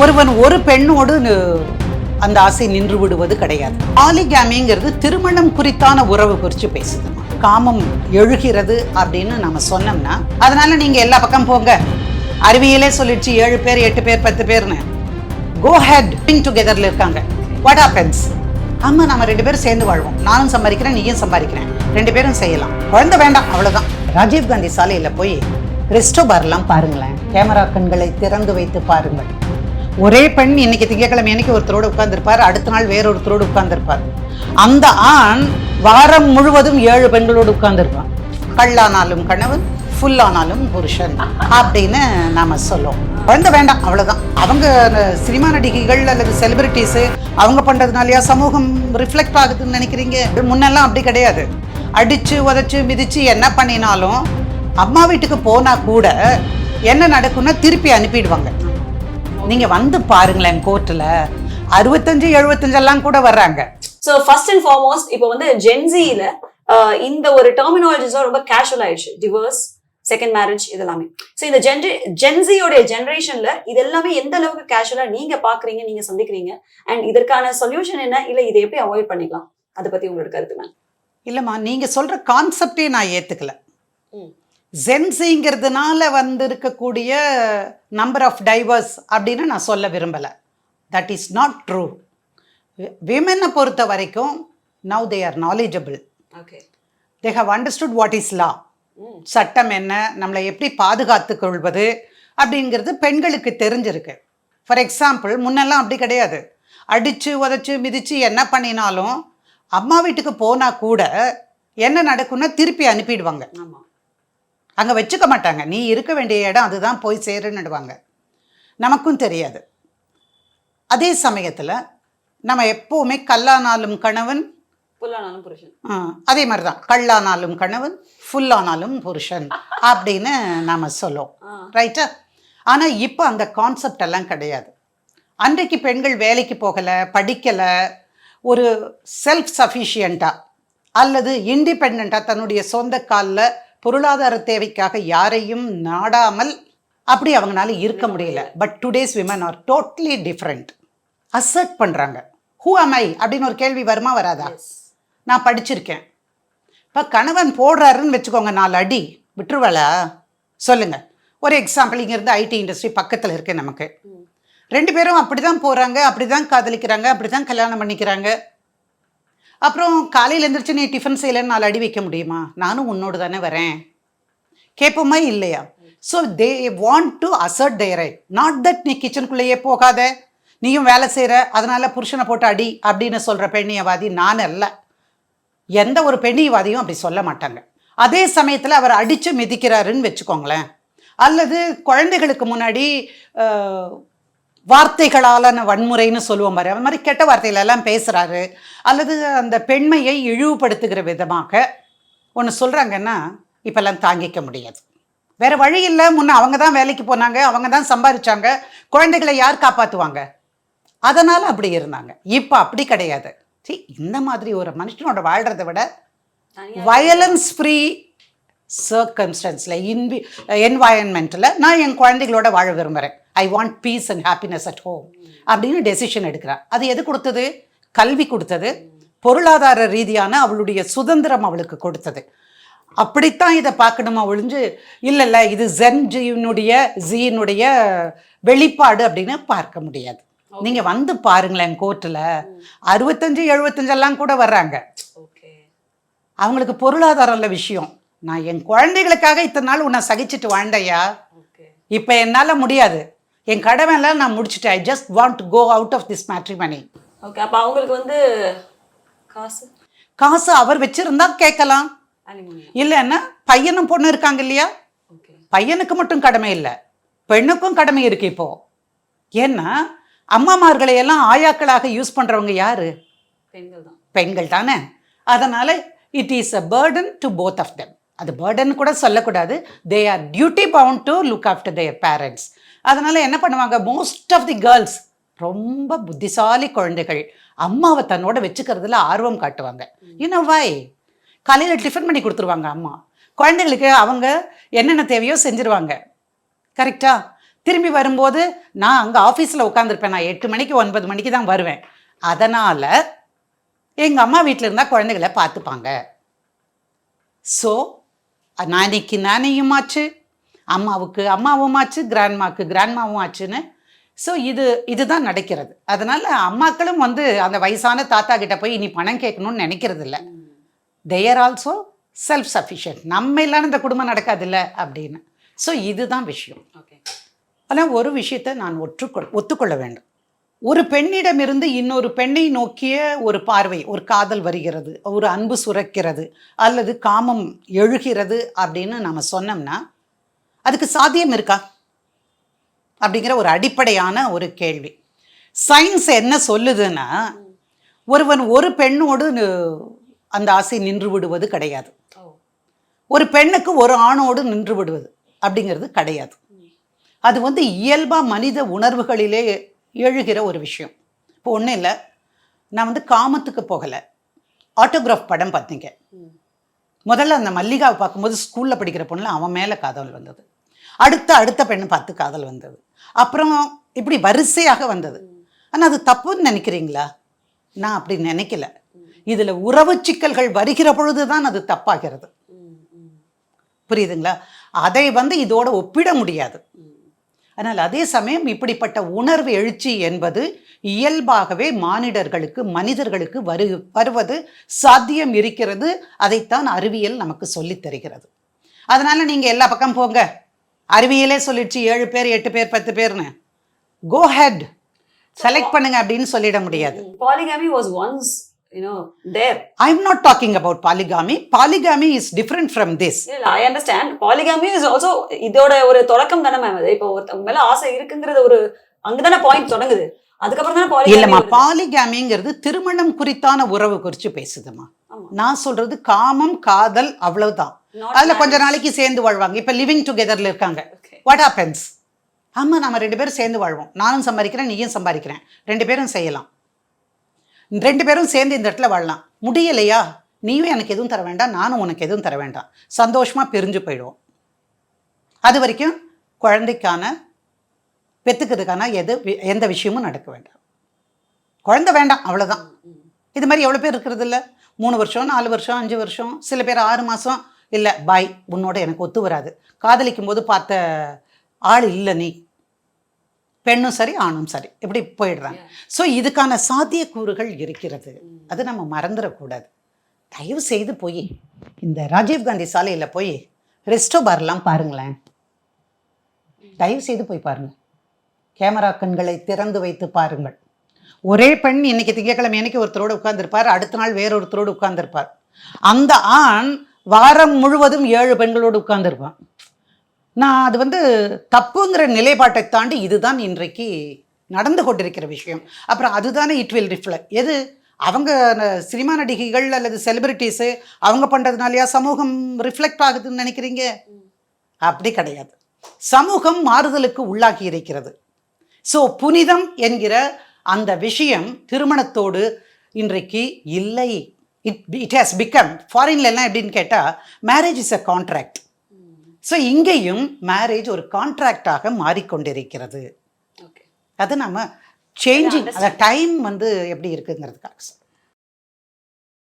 ஒருவன் ஒரு பெண்ணோடு அந்த ஆசை நின்று விடுவது கிடையாது. பாலிகாமிங்கிறது திருமணம் குறித்தான உறவு குறித்து பேசுது. காமம் எழுகிறது அப்படின்னு நம்ம சொன்னோம்னா அதனால நீங்க எல்லா பக்கம் போங்க, அறிவியலே சொல்லிடுச்சு 7 பேர் 8 பேர் 10 பேர்னு. கோ ஹெட் டுகெதர்ல இருக்காங்க. What happens? ஆமா, நம்ம 2 பேரும் சேர்ந்து வாழ்வோம், நானும் சம்பாதிக்கிறேன் நீயும் சம்பாதிக்கிறேன், 2 பேரும் செய்யலாம், குழந்தை வேண்டாம், அவ்வளவுதான். ராஜீவ் காந்தி சாலையில போய் ரெஸ்டோ பார்லாம் பாருங்களேன், கேமரா கண்களை திறந்து வைத்து பாருங்கள். ஒரே பெண் இன்னைக்கு திங்கட்கிழமை அன்னைக்கு ஒருத்தரோடு உட்கார்ந்துருப்பார், அடுத்த நாள் வேறொருத்தரோடு உட்கார்ந்துருப்பார். அந்த ஆண் வாரம் முழுவதும் 7 பெண்களோடு உட்கார்ந்துருப்பான். கல்லானாலும் கணவன், ஃபுல்லானாலும் புருஷன் அப்படின்னு நாம சொல்லுவோம். குழந்தை வேண்டாம், அவ்வளவுதான். அவங்க சினிமா நடிகைகள் அல்லது செலிபிரிட்டிஸ் அவங்க பண்றதுனாலயா சமூகம் ரிஃப்ளெக்ட் ஆகுதுன்னு நினைக்கிறீங்க? முன்னெல்லாம் அப்படி கிடையாது. அடிச்சு உதச்சு மிதிச்சு என்ன பண்ணினாலும் அம்மா வீட்டுக்கு போனா கூட என்ன நடக்கும்னா திருப்பி அனுப்பிடுவாங்க. நீங்க வந்து பாருங்களேன், கோர்ட்ல 65 75 எல்லாம் கூட வர்றாங்க. சோ ஃபர்ஸ்ட் அண்ட் ஃபார்மோஸ்ட் இப்போ வந்து ஜென்சில இந்த ஒரு டெர்மினாலஜிஸ் ரொம்ப கேஷுவல் ஆயிடுச்சு. டிவோர்ஸ், செகண்ட் மேரேஜ், இதெல்லாமே. ஸோ இந்த ஜென்சியோடைய ஜென்ரேஷன்ல இது எல்லாமே எந்த அளவுக்கு கேஷுவலா நீங்க பாக்குறீங்க, நீங்க சந்திக்கிறீங்க, அண்ட் இதற்கான சொல்யூஷன் என்ன, இல்ல இதை எப்படி அவாய்ட் பண்ணிக்கலாம், அதை பத்தி உங்களோட கருத்து மேம்? இல்லம்மா, நீங்க சொல்ற கான்செப்டே நான் ஏத்துக்கல. ஜென்சிங்கிறதுனால இருக்கக்கூடிய நம்பர் ஆஃப் டைவர்ஸ் அப்படின்னு நான் சொல்ல விரும்பலை. That is not true. விமெனை பொறுத்த வரைக்கும் now they are knowledgeable. They have understood what is law. சட்டம் என்ன, நம்மளை எப்படி பாதுகாத்து கொள்வது அப்படிங்கிறது பெண்களுக்கு தெரிஞ்சிருக்கு. ஃபார் எக்ஸாம்பிள், முன்னெல்லாம் அப்படி கிடையாது. அடித்து உதச்சு மிதித்து என்ன பண்ணினாலும் அம்மா வீட்டுக்கு போனால் கூட என்ன நடக்கும்னா திருப்பி அனுப்பிடுவாங்க. ஆமாம், அங்கே வச்சுக்க மாட்டாங்க. நீ இருக்க வேண்டிய இடம் அதுதான், போய் சேருன்னுடுவாங்க. நமக்கும் தெரியாது. அதே சமயத்தில் நம்ம எப்போவுமே கல்லானாலும் கணவன், ஃபுல்லானாலும் புருஷன். அதே மாதிரி தான், கல்லானாலும் கணவன், ஃபுல்லானாலும் புருஷன் அப்படின்னு நாம் சொல்லுவோம். ரைட்டா? ஆனால் இப்போ அந்த கான்செப்ட் எல்லாம் கிடையாது. அன்றைக்கு பெண்கள் வேலைக்கு போகலை, படிக்கலை, ஒரு செல்ஃப் சஃபிஷியண்ட்டாக அல்லது இண்டிபெண்ட்டாக தன்னுடைய சொந்த காலில் பொருளாதார தேவைக்காக யாரையும் நாடாமல் அப்படி அவங்களால இருக்க முடியல. But today's women are totally different. Assert பண்ணுறாங்க. ஹூ அம் ஐ அப்படின்னு ஒரு கேள்வி வருமா வராதா? நான் படிச்சிருக்கேன். இப்போ கணவன் போடுறாருன்னு வச்சுக்கோங்க 4 அடி, விட்டுருவாளா சொல்லுங்கள்? ஒரு எக்ஸாம்பிள், இங்கேருந்து ஐடி இண்டஸ்ட்ரி பக்கத்தில் இருக்குது நமக்கு. 2 பேரும் அப்படி தான் போகிறாங்க, அப்படி தான் காதலிக்கிறாங்க, அப்படி தான் கல்யாணம் பண்ணிக்கிறாங்க. அப்புறம் காலையில் எழுந்திரிச்சு நீ டிஃபன் செய்யலைன்னு 4 அடி வைக்க முடியுமா? நானும் உன்னோடு தானே வரேன், கேட்போமா இல்லையா? So they want to assert their right. Not that நீ கிச்சனுக்குள்ளேயே போகாத, நீயும் வேலை செய்கிற, அதனால் புருஷனை போட்டு அடி அப்படின்னு சொல்கிற பெண்ணியவாதி நான் அல்ல. எந்த ஒரு பெண்ணியவாதியும் அப்படி சொல்ல மாட்டாங்க. அதே சமயத்தில் அவர் அடித்து மிதிக்கிறாருன்னு வச்சுக்கோங்களேன், அல்லது குழந்தைகளுக்கு முன்னாடி வார்த்தைகளாலான வன்முறைன்னு சொல்லுவோம் பாரு, அது மாதிரி கெட்ட வார்த்தைகளெல்லாம் பேசுகிறாரு, அல்லது அந்த பெண்மையை இழிவுபடுத்துகிற விதமாக ஒன்று சொல்கிறாங்கன்னா இப்போல்லாம் தாங்கிக்க முடியாது. வேறு வழி இல்லை. முன்ன அவங்க தான் வேலைக்கு போனாங்க, அவங்க தான் சம்பாதிச்சாங்க, குழந்தைகளை யார் காப்பாற்றுவாங்க? அதனால் அப்படி இருந்தாங்க. இப்போ அப்படி கிடையாது. சரி, இந்த மாதிரி ஒரு மனுஷனோட வாழ்கிறத விட வயலன்ஸ் ஃப்ரீ சர்க்கம்ஸ்டன்ஸில் என்வாயன்மெண்ட்டில் நான் என் குழந்தைகளோட வாழ விரும்புகிறேன். I want peace and happiness at home அப்படின்னு டெசிஷன் எடுக்கிறார். அது எது கொடுத்தது? கல்வி கொடுத்தது, பொருளாதார ரீதியான அவளுடைய சுதந்திரம் அவளுக்கு கொடுத்தது. அப்படித்தான் இதை பார்க்கணுமா ஒழிஞ்சு இல்லை இது ஜீனுடைய வெளிப்பாடு அப்படின்னு பார்க்க முடியாது. நீங்கள் வந்து பாருங்களேன், கோர்ட்டில் 65 75 எல்லாம் கூட வர்றாங்க. அவங்களுக்கு பொருளாதாரம் இல்லை விஷயம். நான் என் குழந்தைகளுக்காக இத்தனை நாள் உன்னை சகிச்சுட்டு வாழ்ந்தையா, இப்போ என்னால் முடியாது, என் கடமையெல்லாம் நான் முடிச்சுட்டேன், I just want to go out of this matrimony. Okay, அப்போ அவங்களுக்கு வந்து காசு அவர் வச்சிருந்தா கேட்கலாம். இல்லைன்னா பையனும் பொண்ணு இருக்காங்க இல்லையா, பையனுக்கு மட்டும் கடமை இல்லை, பெண்ணுக்கும் கடமை இருக்கு இப்போ. ஏன்னா அம்மாமார்களை எல்லாம் ஆயாக்களாக யூஸ் பண்ணுறவங்க யாரு? பெண்கள் தானே. அதனால் it is a burden to both of them. அது பர்டன் கூட சொல்லக்கூடாது. They are duty bound to look after their parents. அதனால் என்ன பண்ணுவாங்க, மோஸ்ட் ஆஃப் தி கேர்ள்ஸ், ரொம்ப புத்திசாலி குழந்தைகள், அம்மாவை தன்னோட வச்சுக்கிறதுல ஆர்வம் காட்டுவாங்க. வை, காலையில் டிஃபன் பண்ணி கொடுத்துருவாங்க அம்மா, குழந்தைகளுக்கு அவங்க என்னென்ன தேவையோ செஞ்சுருவாங்க. கரெக்டா? திரும்பி வரும்போது நான் அங்கே ஆஃபீஸில் உட்காந்துருப்பேன், நான் 8 மணிக்கு 9 மணிக்கு தான் வருவேன். அதனால் எங்கள் அம்மா வீட்டில் இருந்தால் குழந்தைகளை பார்த்துப்பாங்க. ஸோ நானிக்கு நானியும் ஆச்சு, அம்மாவுக்கு அம்மாவும் ஆச்சு, கிராண்ட்மாவுக்கு கிராண்ட்மாவும் ஆச்சுன்னு. ஸோ இதுதான் நடக்கிறது. அதனால் அம்மாக்களும் வந்து அந்த வயசான தாத்தா கிட்ட போய் இனி பணம் கேட்கணும்னு நினைக்கிறது இல்லை. They are also self sufficient. நம்ம இல்லாமல் இந்த குடும்பம் நடக்காதுல்ல அப்படின்னு. ஸோ இதுதான் விஷயம். ஓகே. ஆனால் ஒரு விஷயத்தை நான் ஒத்துக்கொள்ள வேண்டும். ஒரு பெண்ணிடமிருந்து இன்னொரு பெண்ணை நோக்கிய ஒரு பார்வை, ஒரு காதல் வருகிறது, ஒரு அன்பு சுரக்கிறது, அல்லது காமம் எழுகிறது அப்படின்னு நம்ம சொன்னோம்னா அதுக்கு சாத்தியம் இருக்கா அப்படிங்கிற ஒரு அடிப்படையான ஒரு கேள்வி. சயின்ஸ் என்ன சொல்லுதுன்னா, ஒருவன் ஒரு பெண்ணோடு அந்த ஆசை நின்று விடுவது கிடையாது, ஒரு பெண்ணுக்கு ஒரு ஆணோடு நின்று விடுவது அப்படிங்கிறது கிடையாது. அது வந்து இயல்பாக மனித உணர்வுகளிலே எழுகிற ஒரு விஷயம். இப்போ ஒன்றும் இல்லை, நான் வந்து காமத்துக்கு போகலை, ஆட்டோகிராஃப் படம் பார்த்தீங்க. முதல்ல அந்த மல்லிகாவை பார்க்கும்போது ஸ்கூலில் படிக்கிற பொண்ணில் அவன் மேலே காதல் வந்தது, அடுத்த பெண்ணை பார்த்து காதல் வந்தது, அப்புறம் இப்படி வரிசையாக வந்தது. ஆனால் அது தப்புன்னு நினைக்கிறீங்களா? நான் அப்படி நினைக்கல. இதில் உறவு சிக்கல்கள் வருகிற பொழுது தான் அது தப்பாகிறது. புரியுதுங்களா? அதை வந்து இதோட ஒப்பிட முடியாது. ஆனால் அதே சமயம் இப்படிப்பட்ட உணர்வு எழுச்சி என்பது இயல்பாகவே மானிடர்களுக்கு, மனிதர்களுக்கு வருவது சாத்தியம் இருக்கிறது. அதைத்தான் அறிவியல் நமக்கு சொல்லித் தருகிறது. அதனால் நீங்கள் எல்லா பக்கம் போங்க, அறிவியலே சொல்லிடுச்சு 7 பேர் 8 பேர் 10 பேர்னு, கோ ஹெட் செலக்ட் பண்ணுங்க அப்படின்னு சொல்லிட முடியாது. Polygamy was once, there. I am not talking about polygamy. Polygamy is different from this. இல்ல, I understand. Polygamy is also இதோட ஒரு தொடக்கம் தானே மேம். அது இப்போ ஒருத்தவங்க மேல ஆசை இருக்குங்கிறது ஒரு அங்கதானே பாயிண்ட் தொடங்குது. அதுக்கப்புறம் தானே polygamy. இல்லம்மா, பாலிகாமிங்கிறது திருமணம் குறித்தான உறவு குறித்து பேசுதுமா. நான் சொல்றது காமம், காதல், அவ்வளவுதான். அதுல கொஞ்ச நாளைக்கு சேர்ந்து வாழ்வாங்க. இப்ப லிவிங் டுகெதர்ல இருக்காங்க. What happens? ஆமா, நம்ம 2 பேரும் சேர்ந்து வாழ்வோம், நானும் சம்பாதிக்கிறேன், நீயும் சம்பாதிக்கிறேன், 2 பேரும் செய்யலாம், 2 பேரும் சேர்ந்து இந்த இடத்துல வாழலாம். முடியலையா, நீயும் எனக்கு எதுவும் தர வேண்டாம், நானும் உனக்கு எதுவும் தர வேண்டாம், சந்தோஷமாக பிரிஞ்சு போயிடுவோம். அது வரைக்கும் குழந்தைக்கான பெற்றுக்கிறதுக்கான எந்த விஷயமும் நடக்க வேண்டாம், குழந்தை வேண்டாம், அவ்வளோதான். இது மாதிரி எவ்வளோ பேர் இருக்கிறது இல்லை? 3 வருஷம் 4 வருஷம் 5 வருஷம், சில பேர் 6 மாதம். இல்லை பாய், உன்னோட எனக்கு ஒத்து வராது, காதலிக்கும் போது பார்த்த ஆள் இல்லை நீ, பெண்ணும் சரி ஆணும் சரி, இப்படி போயிடுறாங்க. ஸோ இதுக்கான சாத்தியக்கூறுகள் இருக்கிறது, அது நம்ம மறந்துடக்கூடாது. தயவு செய்து போய் இந்த ராஜீவ்காந்தி சாலையில் போய் ரெஸ்டோ பார்லாம் பாருங்களேன், தயவு செய்து போய் பாருங்கள். கேமரா கண்களை திறந்து வைத்து பாருங்கள். ஒரே பெண் இன்னைக்கு திங்கட்கிழமை அன்னைக்கு ஒருத்தரோடு உட்கார்ந்துருப்பார், அடுத்த நாள் வேறொருத்தரோடு உட்கார்ந்துருப்பார். அந்த ஆண் வாரம் முழுவதும் 7 பெண்களோடு உட்கார்ந்துருப்பான். நான் அது வந்து தப்புங்கிற நிலைப்பாட்டை தாண்டி இதுதான் இன்றைக்கு நடந்து கொண்டிருக்கிற விஷயம். அப்புறம் அதுதானே இட் வில் ரிஃப்ளெக்ட். எது அவங்க சினிமா நடிகைகள் அல்லது செலிபிரிட்டிஸு அவங்க பண்ணுறதுனாலையா சமூகம் ரிஃப்ளெக்ட் ஆகுதுன்னு நினைக்கிறீங்க? அப்படி கிடையாது. சமூகம் மாறுதலுக்கு உள்ளாகி இருக்கிறது. ஸோ புனிதம் என்கிற அந்த விஷயம் திருமணத்தோடு இன்றைக்கு இல்லை. இட் ஹேஸ் பிகம், ஃபாரின்லாம் எப்படின்னு கேட்டால் marriage is a contract. So இங்கேயும் மேரேஜ் ஒரு கான்ட்ராக்டாக மாறிக்கொண்டிருக்கிறது. அது நம்ம சேஞ்சிங், அந்த டைம் வந்து எப்படி இருக்குங்கிறதுக்காக.